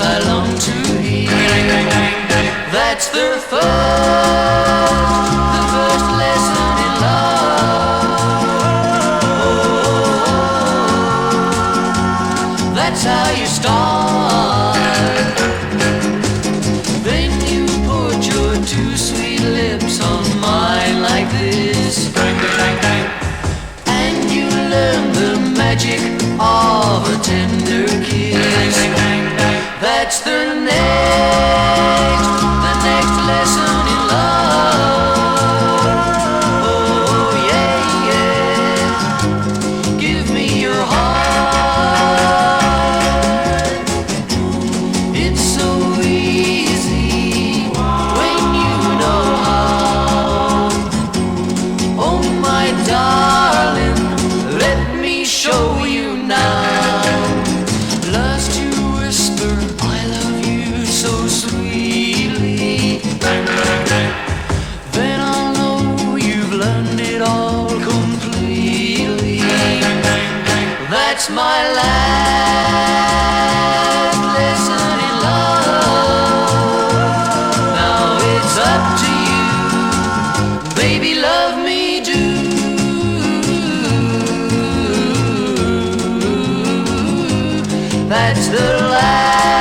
I long to hear. That's the first lesson in love. That's how you start. Then you put your two sweet lips on mine like this, and you learn the magic of a tender kiss. That's the next lesson in love. Oh yeah, yeah. Give me your heart. It's so easy when you know how. Oh my darling, let me show you now. Lust to whisper I love you so sweetly. Then I'll know you've learned it all completely. That's my last lesson in love. Now it's up to you, baby, love me do. That's the last